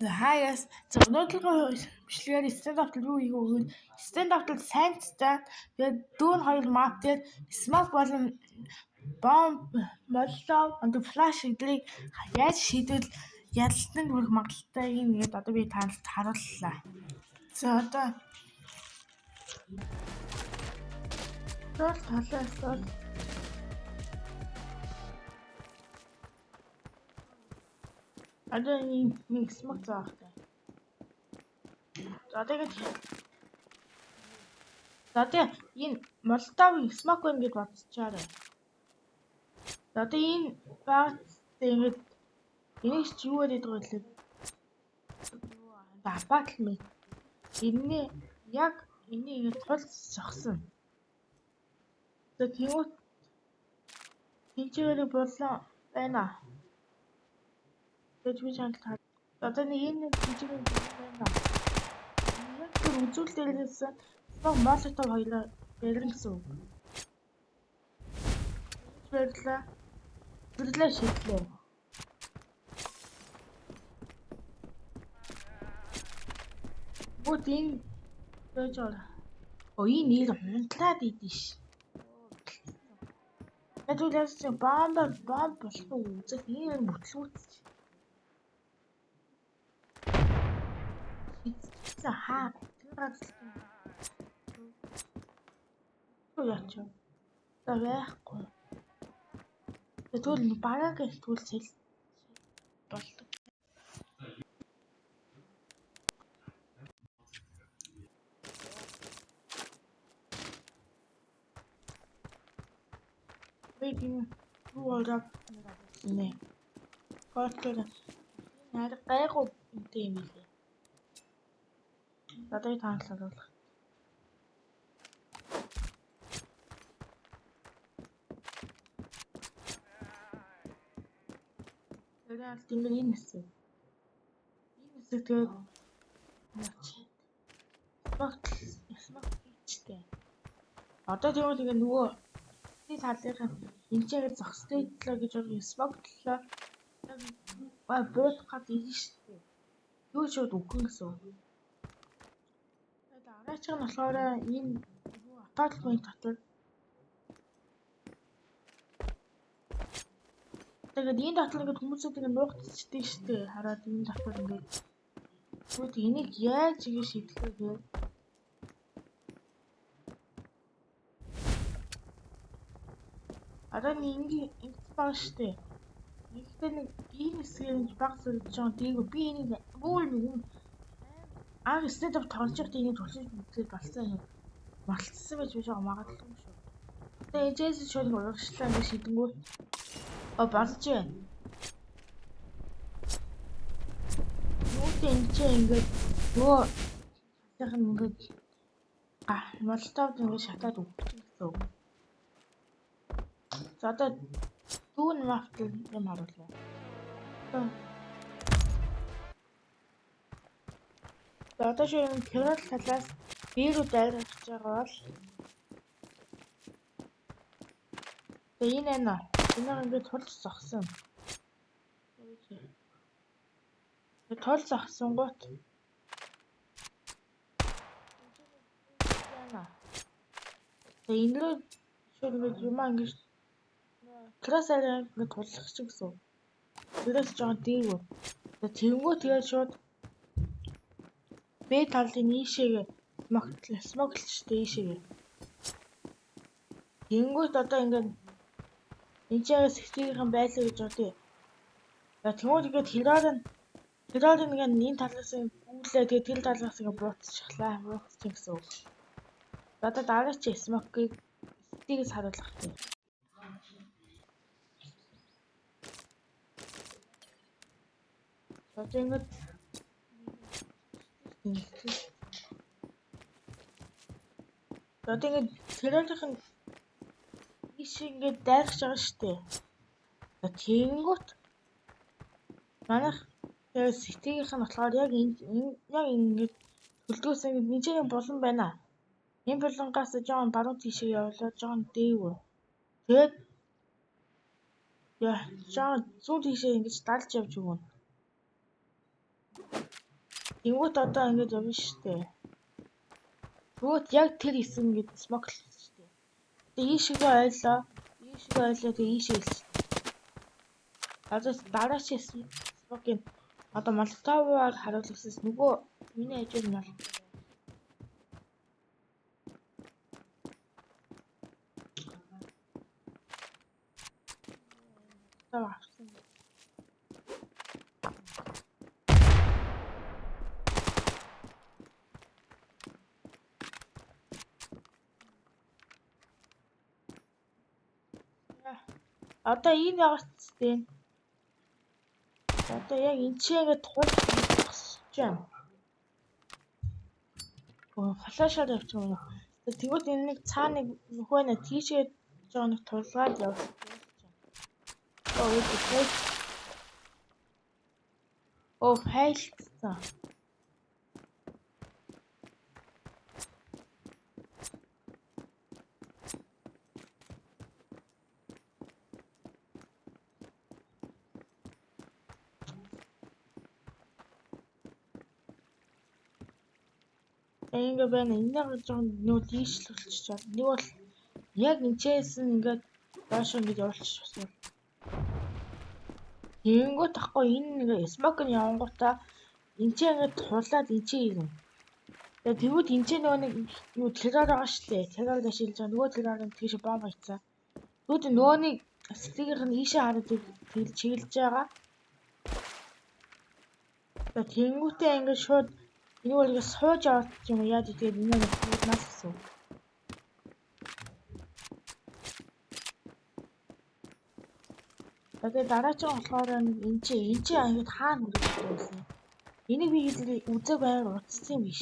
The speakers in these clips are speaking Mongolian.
Хаяас өнөөдрийн бичлэгээр stand-up юу хийх вэ? Stand-up сайнцтай тэгээд дүүн хоёр map дээр smoke болон bomb molotov флаш эдрийг яаж шийдвэл ялалтанд хүрэх магадaltaйг ингээд одоо би танд харууллаа. За одоо талаас бол одоо нэг smoke заахтай. За тэгээд энэ молотовын smoke байна гэж бодчихаарай. За одоо энэ багт ингээд энийг ч юу гэдэг вэ гэвэл апартмент. Энийг яг энийг тулж зогсон. За тэгвэл тэнцвэрийг болон байна. Тэгж би чамд таа. Одоо энэ тэнцвэрийг байна. Яг тэр үзүүлэлтээс молотов хоёроо бэрэн гэсэн үг. Баярлалаа. Бүрлээ шийдлээ. Бүгд энэ дожор. Энэ нэр хунтлаад идэв ш. Тэгвэл яасан бомб болсон үзэх энэ бүтлгүүц. За хаа тэр газар. Юу яач вэ? За байхгүй. Тэгвэл бараг тэгвэл сэл болдог. Бэйгин юу ороод нэ. Котлер нэр гайгүй юм билээ. Одоо таанчлуулах. Тэгээд тийм энэ хэсэг. Энэ хэсэг тэгээд смогчтэй. Одоо тэгвэл ингээ нөгөө талынхаа энэчээр зогсдойдлоо гэж байгаа смогтлоо. Бод гад ирнэ шүү дээ. Юу ч үгүй гэсэн. Тэгээд араач нь болохоор энэ апартмент дотор. Тэгээд энэ дотор ингээд хүмүүсүүд ингээд нуугдчихдэг шүү дээ. Хараад энэ дотор ингээд бүгд энийг яаж ингэ шийдэх вэ гэвэл одоо нэг баг шүү дээ. Нэгтэй нэг ийм хэсгийг баг зэрэг жоо дээгүү би энийг бүр нэг stand-up тоглож байхдаа энийг төлөж үзээд болсон юм. Мартсан байж байгаа магадгүй юм шүү. Тэгээ ээжээс шууд урагшлаа ингэ шийдэнгүү. Болж байна. Нүдэ ингээд нөгөө сайхан ингээд молотовд ингээд шатаад өгчих гэсэн үг. За одоо дүүн мафтал юм харуулъя. За одоо шинэ тэрэл талаас бирүү дайрах гэж байгаа бол энэ ингээд тулж зогсон. Тул зогсон гот. Энэ рүү шууд юм ингэж трасаараа ингээд тулах ч гэсэн. Тэрээс жоо дээгүү. Тэнгүү тэгээд шууд Б талын ийшээгээ смоглчтэй ийшээгээ. Тэнгүүт одоо ингээд энэчээс хэвчээхэн байлаа гэж бодъё. Тэнгүүд ингээд хераар ингээд энэ талаас нь гүйлээ тэгээд тэр талаас ингээд буутчихлаа. Буутчих гэсэн үг. Одоо дараач смокийг стигээс харуулах тийм. Одоо ингээд тэрэлийнхэн ийш ингээд дайрах байгаа шүү дээ. Тэнгүүт манайх тэгээд сэтгийнх нь болохоор яг ингээд төлдгөөс ингээд нэг болон байна. Энэ болонгоос жоон баруун тийшээ явуулаад жоон дээгүүр. Тэгээд жоон зүүн тийшээ ингэж далж явж өгнө. Тэнгүүт одоо ингэж явна штэ. Тэгвэл яг тэр хэсэг ингэж смок л штэ. Тэгээ ийшээ ойлоо. Тэгээ ийшээ хэлсэн. Дараач смокийн одоо молотовоор харуулсан нөгөө миний хажууд нь молотов. Авсан. Одоо энэ яваацтэй. Одоо яг энэ чигээ тулж тасч байна. Флашаар явчих юм. Тэгвэл энэ нэг цаана нөхөө нэ тийшээ жоо нэг тулгаад явуулж байна. Файлцсан. Ингээ байна. Энийг жоо нөө дийшлүүлчих чад. Нэг бол яг энэчээс ингээд доош ингэж явуулчих басна. Тэнгүүт тахгүй энэ нэг смок нь явангуудаа энэчээ ингээд тулаад энэчээ юм. Тэгээ тэгвэл энэчээ нөгөө нэг юу тэрээр байгаа штэ. Тэрээр ашиглаж байгаа. Нөгөө тэрээр нь тийш бомб хийцээ. Тэгвэл нөгөө нэг стикерх нь ийшээ хараад чиглэж байгаа. Тэгээ тэнгүүтээ ингээд шууд энэ бол ингэ сууж аваад юм яа тэгээд энэ нэг нас гэсэн. Тэгээд дараагийн болохоор энэ чи ингэ хаана хүрэх байсан. Энийг би үзэг байгаар утсан биш.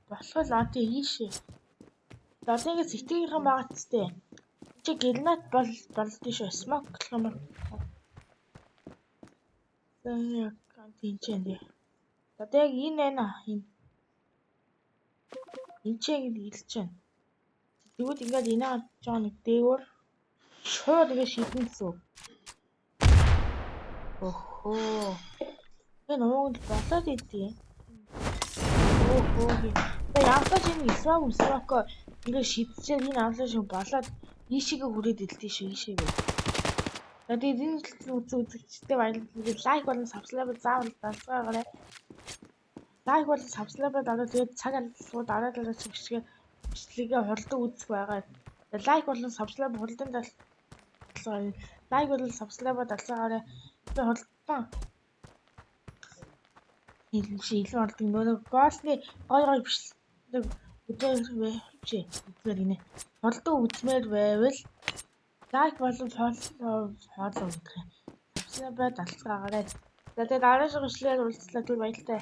Болохоор лати ийшээ. Одоо ингэ сэтгэгийнхэн байгаа ч тээ. Чи гранат болдсон шүү. Смок гэх юм бол. Тэгээ тэнцэнэ. Одоо яг энэ байна. Энэ чи ингэ хэлж байна. Тэгвэл ингээд энэ жоо нэг дээгүүр шууд ингэ шийдэн гэсэн. Охоо. Энэ уунд болоод идэв. Тэгээ яалтаж энэ смок ингэ шийдчихээ энэ авлаа шүү болоод ийшээгээ хүрээд илдээ шүү ийшээгээ. Тэгээд энэ үзэгчтэй баярлалаа. Лайк болон сабскрайб заавал дансгаарай. Лайк болон сабскрайб дараад тэгээд цаг албагүй дараа бичлэгээ хурдан үзэх байгаа. Лайк болон сабскрайб хурдан далцгаарай. Лайк болон сабскрайб далцгаарай. Тэгээд хурдан илүү ордог нөгөө боосны гой бичлэг үзээр гинэ. Хурдан үзмээр байвал лайк болон фоллоу хийх юм. Сабскрайб далцгаарай. Тэгээд дараагийн бичлэгээр уулзлаа. Баярлалаа.